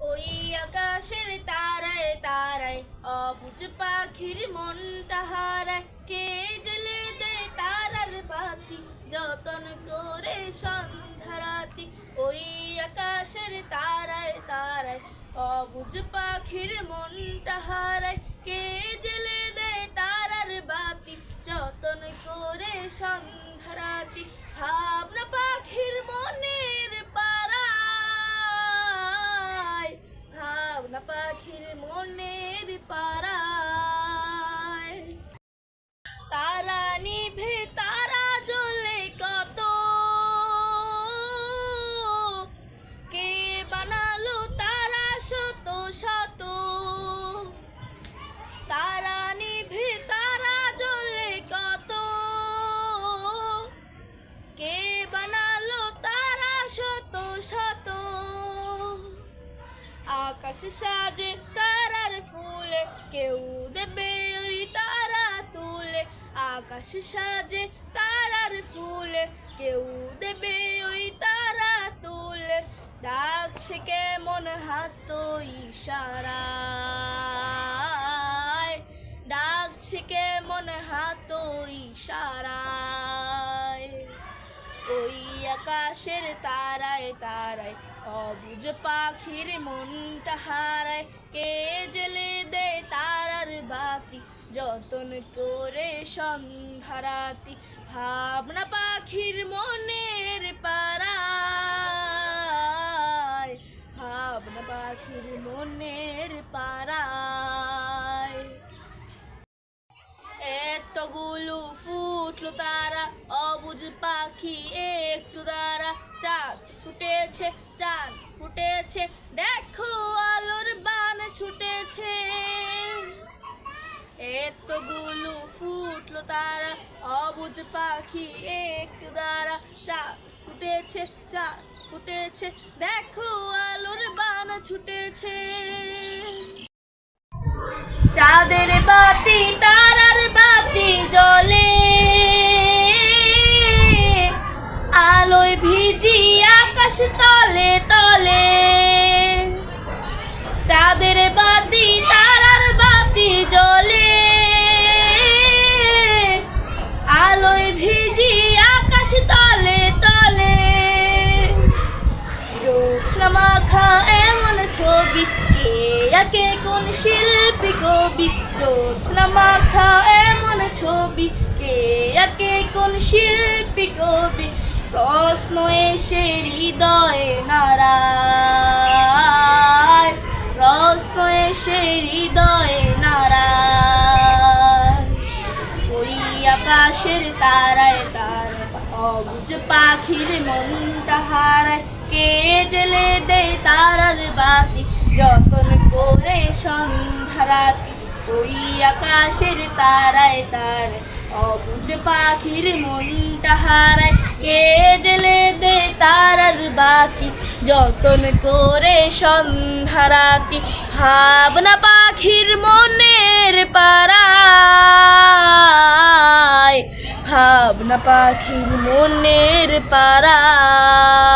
ওই আকাশের তারায় তারায় অবুঝ পাখির মনটা হারায়, কে জ্বেলে দেয় তারার বাতি যতন করে সন্ধ্যা রাতি। ওই আকাশের তারায় তারায় অবুঝ পাখির মনটা হারায়, কে জ্বেলে দেয় তারার বাতি যতন করে সন্ধ্যা রাতি। ভাবনা পাখির মনের পাড়ায়, ভাবনা পাখির মনের পাড়ায়। তারা নিভে তারা জ্বলে কত, কে বানালো তারা শত শত। তারা নিভে তারা জ্বলে কত, কে বানালো তারা শত শত। আকাশ সাজে তারার ফুলে, কেউ দেবে ওই তারা তুলে। আকাশ সাজে তারার ফুলে, কেউ দেবে ওই তারা তুলে। ডাকছে কেমন হাত ইশারায়, ডাকছে কেমন হাত ইশারায়। ওই আকাশের তারায় তারায় অবুঝ পাখির মনটা হারায়, কে জ্বেলে দেয় তারার বাতি যতন করে সন্ধ্যা রাতি। ভাবনা পাখির মনের পাড়ায়, ভাবনা পাখির মনের পাড়ায়। এতগুলো ফুটলো তারা অবুঝ পাখি একটু দ্বারা। চাঁদ ফুটেছে চাঁদ ফুটেছে, দেখো আলোর বান ছুটেছে। এতগুলো ফুটলো তারা অবুঝ পাখি একটু দ্বারা। চাঁদ ফুটেছে চাঁদ ফুটেছে, দেখো আলোর বান ছুটেছে। চাঁদের বাতি তারার বাতি জ্বলে, আলোয় ভিজি আকাশ তলে তলে। চাঁদের বাতি তারার বাতি জ্বলে, আলোয় ভিজি আকাশ তলে তলে। জ্যোৎস্না মাখা এমন ছবি, কে আঁকে কোন শিল্পী কবি। জ্যোৎস্না মাখা এমন ছবি, কে আঁকে কোন শিল্পী কবি। প্রশ্ন এসে হৃদয়ে নাড়ায়, প্রশ্ন এসে হৃদয়ে নাড়ায়। ওই আকাশের তারায় তারায় অবুঝ পাখির মনটা হারায়, কে জ্বেলে দেয় তারার বাতি যতন করে সন্ধ্যা রাতি। ওই আকাশের তারায় তারায় অবুঝ পাখির মনটা হারায়, কে জ্বেলে দেয় তারার বাতি যতন করে সন্ধ্যা রাতি। ভাবনা পাখির মনের পাড়ায়, ভাবনা পাখির মনের পাড়ায়।